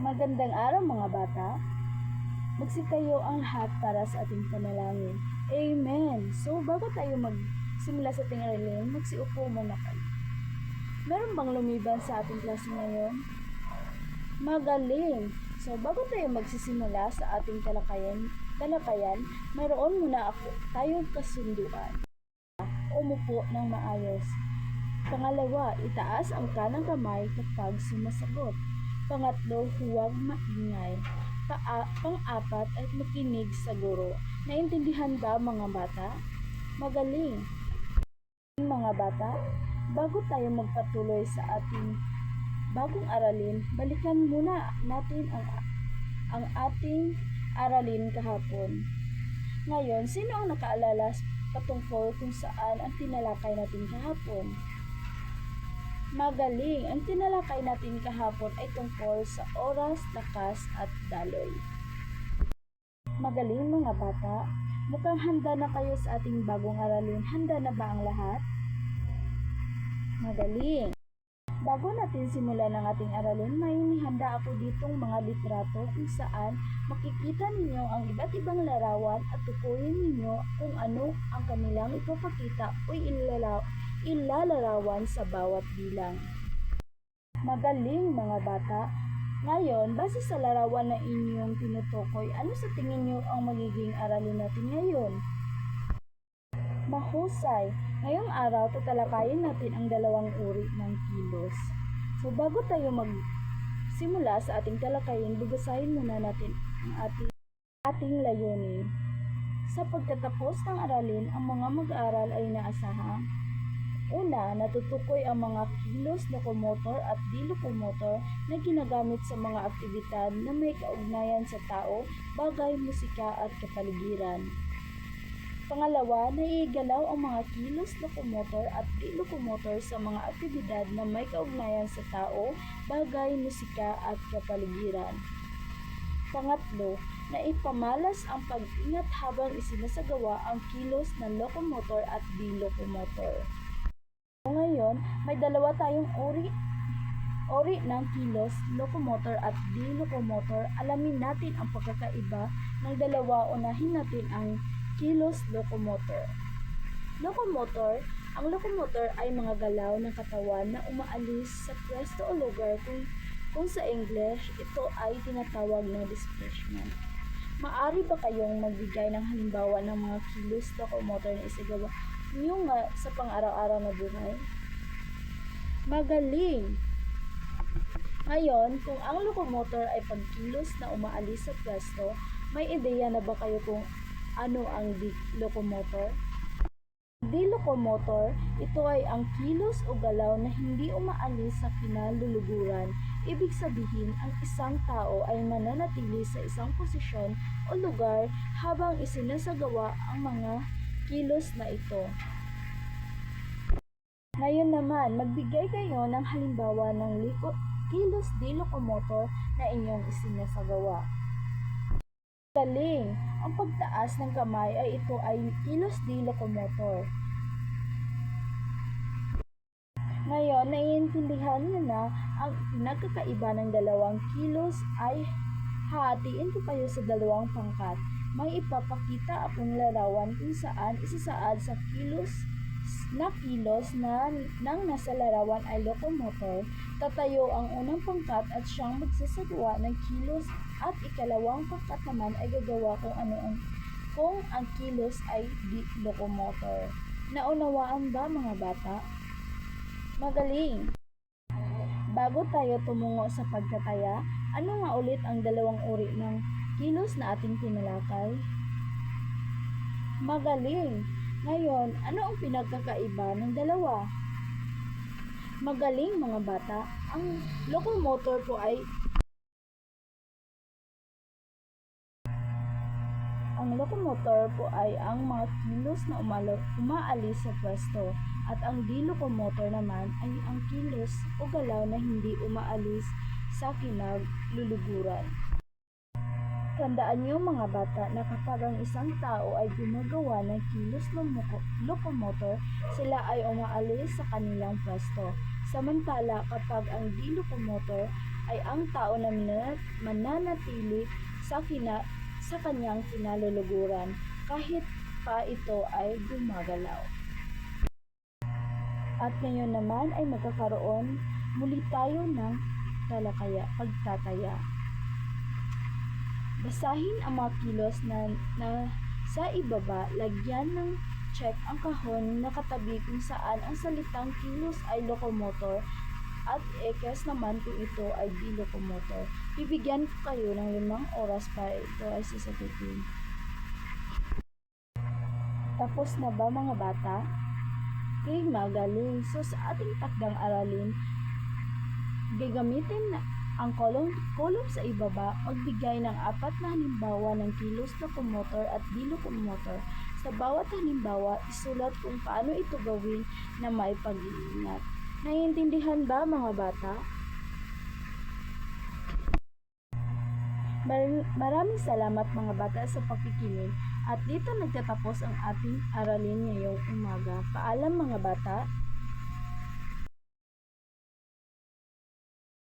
Magandang araw mga bata. Magsitayo ang lahat para sa ating panalangin. Amen. So bago tayo magsimula sa ating aralin, magsiupo muna kayo. Meron bang lumiban sa ating klase ngayon? Magaling. So bago tayo magsisimula sa ating talakayan, mayroon muna tayong kasunduan. Umupo ng maayos. Pangalawa, itaas ang kanang kamay kapag sumasagot. Pangatlo, huwag maingay. Pang-apat ay makinig sa guro. Naintindihan ba mga bata? Magaling! Mga bata, bago tayo magpatuloy sa ating bagong aralin, balikan muna natin ang ating aralin kahapon. Ngayon, sino ang nakaalala patungkol kung saan ang tinalakay natin kahapon? Magaling! Ang tinalakay natin kahapon ay tungkol sa oras, lakas at daloy. Magaling mga bata! Mukhang handa na kayo sa ating bagong aralin. Handa na ba ang lahat? Magaling! Bago natin simulan ang ating aralin, may inihanda ako ditong mga litrato kung saan makikita ninyo ang iba't ibang larawan at tukuyin ninyo kung ano ang kanilang ipapakita o ilalarawan sa bawat bilang. Magaling mga bata! Ngayon, base sa larawan na inyong tinutukoy, ano sa tingin nyo ang magiging aralin natin ngayon? Mahusay! Ngayong araw, tatalakayin natin ang dalawang uri ng kilos. So bago tayo magsimula sa ating talakayin, babasahin muna natin ang ating layunin. Sa pagtatapos ng aralin, ang mga mag-aaral ay inaasahang: una, natutukoy ang mga kilos lokomotor at di-lokomotor na ginagamit sa mga aktibidad na may kaugnayan sa tao, bagay, musika at kapaligiran. Pangalawa, naiigalaw ang mga kilos lokomotor at di-lokomotor sa mga aktibidad na may kaugnayan sa tao, bagay, musika at kapaligiran. Pangatlo, naipamalas ang pag-ingat habang isinasagawa ang kilos ng lokomotor at di-lokomotor. Ngayon, may dalawa tayong uri ng kilos, lokomotor at di-lokomotor. Alamin natin ang pagkakaiba ng dalawa. Unahin natin ang kilos lokomotor. Ang lokomotor ay mga galaw ng katawan na umaalis sa pwesto o lugar kung sa English ito ay tinatawag na displacement. Maaari ba kayong magbigay ng halimbawa ng mga kilos lokomotor na isagawa niyo nga sa pang-araw-araw na buhay? Magaling! Ngayon, kung ang lokomotor ay pagkilos na umaalis sa pwesto, may ideya na ba kayo kung ano ang di-lokomotor? Di-lokomotor, ito ay ang kilos o galaw na hindi umaalis sa kinaluluguran. Ibig sabihin, ang isang tao ay mananatili sa isang posisyon o lugar habang isinasagawa ang mga kilos na ito. Ngayon naman, magbigay kayo ng halimbawa ng kilos di-lokomotor na inyong isinasagawa. Galing! Ang pagtaas ng kamay ay ito ay kilos di-lokomotor. Ngayon, naiintindihan nyo na ang pinagkakaiba ng dalawang kilos ay hahatiin ko kayo sa dalawang pangkat. May ipapakita akong larawan kung saan isasaad sa kilos na nang nasa larawan ay lokomotor. Tatayo ang unang pangkat at siyang magsasagawa ng kilos at ikalawang pangkat naman ay gagawa kung ang kilos ay di-lokomotor. Naunawaan ba mga bata? Magaling! Bago tayo tumungo sa pagtataya, ano nga ulit ang dalawang uri ng kilos na ating tinalakay? Magaling! Ngayon, ano ang pinagkakaiba ng dalawa? Magaling mga bata! Ang lokomotor po ay ang mga kilos na umaalis sa pwesto, at ang di-lokomotor naman ay ang kilos o galaw na hindi umaalis sa kinaluluguran. Tandaan niyo mga bata na kapag ang isang tao ay gumagawa ng kilos lokomotor, sila ay umaalis sa kanilang pwesto. Samantala kapag ang di-lokomotor ay ang tao na mananatili sa kanyang kinaluluguran kahit pa ito ay gumagalaw. At ngayon naman ay magkakaroon muli tayo ng pagtataya. Basahin ang mga kilos na sa ibaba, lagyan ng check ang kahon na katabi kung saan ang salitang kilos ay locomotor at X naman kung ito ay di locomotor. Bibigyan ko kayo ng 5 oras para ito ay sasagutin. Tapos na ba mga bata? Okay, magaling. So sa ating takdang aralin, gagamitin ang column sa ibaba, magbigay ng 4 na halimbawa ng kilos locomotor at di locomotor. Sa bawat halimbawa, isulat kung paano ito gawin na may pag-iingat. Naiintindihan ba mga bata? Maraming salamat mga bata sa pakikinig at dito nagtatapos ang ating aralin ngayong umaga. Paalam mga bata.